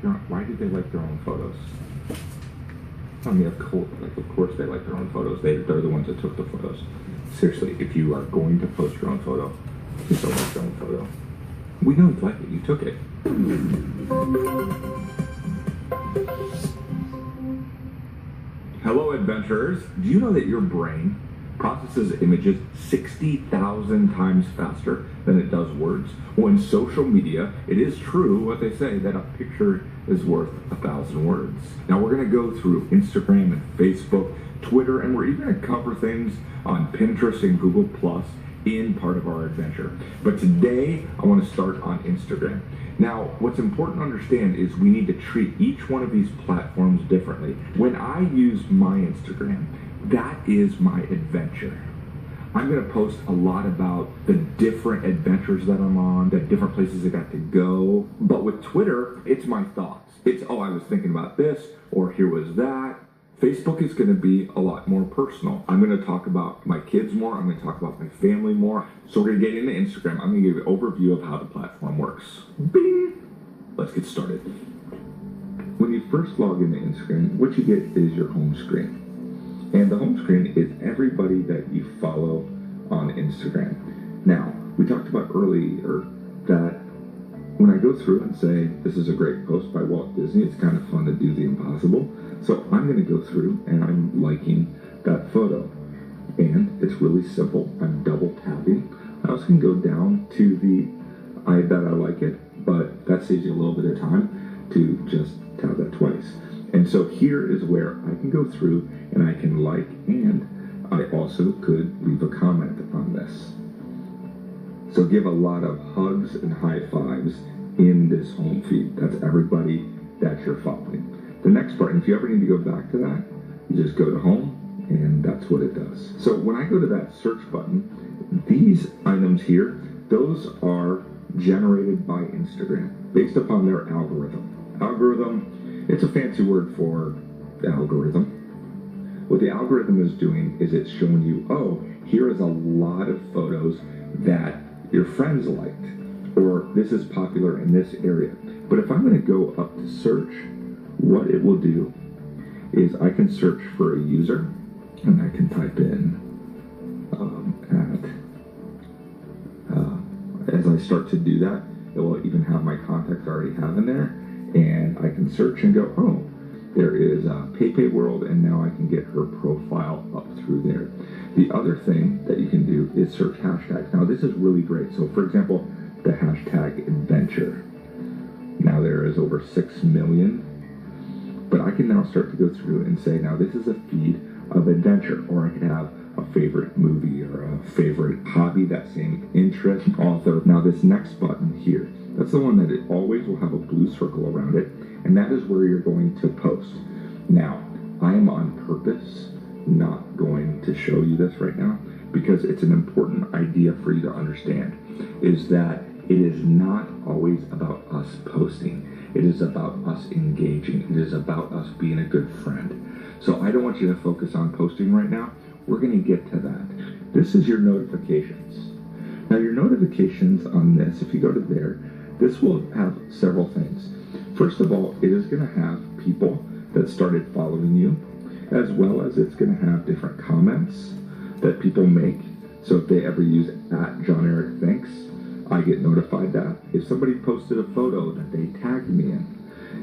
why did they like their own photos? I mean, of course they like their own photos. They're the ones that took the photos. Seriously, if you are going to post your own photo, please don't like your own photo. We know you like it. You took it. Hello, adventurers. Do you know that your brain processes images 60,000 times faster than it does words? Well, in social media, it is true what they say, that a picture is worth 1,000 words. Now, we're going to go through Instagram and Facebook, Twitter, and we're even going to cover things on Pinterest and Google Plus in part of our adventure. But today, I want to start on Instagram. Now, what's important to understand is we need to treat each one of these platforms differently. When I use my Instagram, that is my adventure. I'm going to post a lot about the different adventures that I'm on, the different places I got to go. But with Twitter, it's my thoughts. It's, oh, I was thinking about this, or here was that. Facebook is going to be a lot more personal. I'm going to talk about my kids more. I'm going to talk about my family more. So we're going to get into Instagram. I'm going to give you an overview of how the platform works. Bing! Let's get started. When you first log into Instagram, what you get is your home screen. And the home screen is everybody that you follow on Instagram. Now, we talked about earlier that when I go through and say, this is a great post by Walt Disney, it's kind of fun to do the impossible. So I'm going to go through and I'm liking that photo. And it's really simple. I'm double tapping. I also can go down to that I like it, but that saves you a little bit of time to just tap that twice. And so here is where I can go through and I can like, and I also could leave a comment on this. So give a lot of hugs and high fives in this home feed. That's everybody that you're following. The next part, and if you ever need to go back to that, you just go to home, and that's what it does. So when I go to that search button, these items here, those are generated by Instagram based upon their algorithm. Algorithm, it's a fancy word for the algorithm. What the algorithm is doing is it's showing you, oh, here is a lot of photos that your friends liked, or this is popular in this area. But if I'm going to go up to search, what it will do is I can search for a user, and I can type in as I start to do that, it will even have my contacts I already have in there, and I can search and go, oh, there is PayPay World, and now I can get her profile up through there. The other thing that you can do is search hashtags. Now, this is really great. So, for example, the hashtag adventure. Now there is over 6 million. But I can now start to go through and say, now this is a feed of adventure, or I could have a favorite movie or a favorite hobby, that same interest, author. Now this next button here, that's the one that it always will have a blue circle around it, and that is where you're going to post. Now, I am on purpose not going to show you this right now because it's an important idea for you to understand, is that it is not always about us posting. It is about us engaging. It is about us being a good friend. So I don't want you to focus on posting right now. We're going to get to that. This is your notifications. Now your notifications on this, if you go to there, this will have several things. First of all, it is going to have people that started following you, as well as it's going to have different comments that people make. So if they ever use @JohnEricThinks, I get notified that if somebody posted a photo that they tagged me in.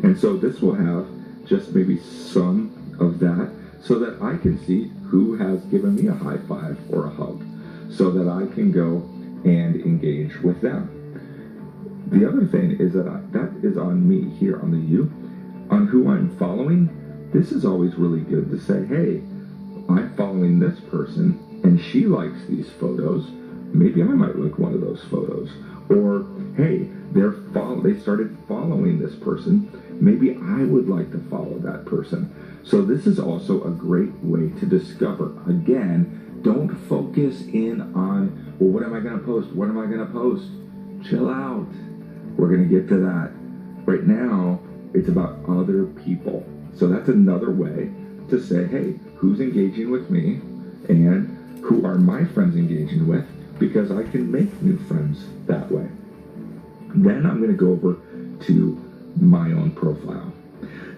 And so this will have just maybe some of that so that I can see who has given me a high five or a hug so that I can go and engage with them. The other thing is that that is on me here on the you. On who I'm following, this is always really good to say, hey, I'm following this person and she likes these photos. Maybe I might like one of those photos. Or, hey, they started following this person. Maybe I would like to follow that person. So this is also a great way to discover. Again, don't focus in on, well, what am I going to post? What am I going to post? Chill out. We're going to get to that. Right now, it's about other people. So that's another way to say, hey, who's engaging with me and who are my friends engaging with? Because I can make new friends that way. Then I'm going to go over to my own profile.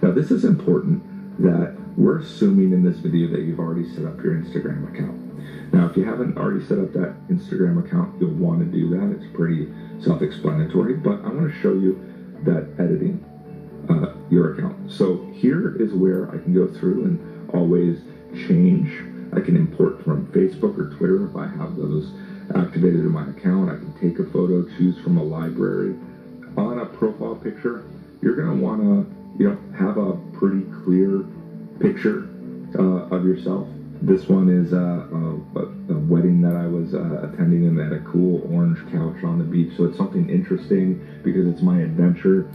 Now, this is important that we're assuming in this video that you've already set up your Instagram account. Now, if you haven't already set up that Instagram account, you'll want to do that. It's pretty self-explanatory, but I want to show you that editing your account. So here is where I can go through and always change. I can import from Facebook or Twitter if I have those activated in my account. I can take a photo, choose from a library. On a profile picture, you're going to want to, have a pretty clear picture of yourself. This one is a wedding that I was attending, and they had a cool orange couch on the beach. So it's something interesting because it's my adventure.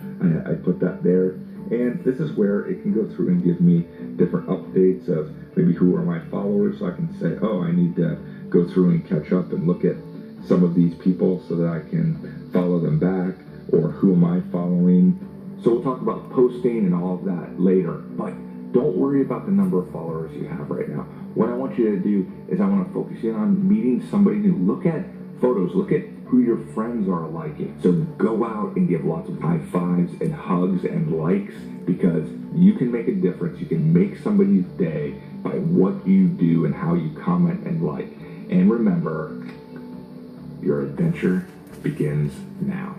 I put that there. And this is where it can go through and give me different updates of maybe who are my followers. So I can say, oh, I need to go through and catch up and look at some of these people so that I can follow them back, or who am I following. So we'll talk about posting and all of that later, but don't worry about the number of followers you have right now. What I want you to do is I want to focus in on meeting somebody new. Look at photos, look at who your friends are liking. So go out and give lots of high fives and hugs and likes, because you can make a difference. You can make somebody's day by what you do and how you comment and like. And remember, your adventure begins now.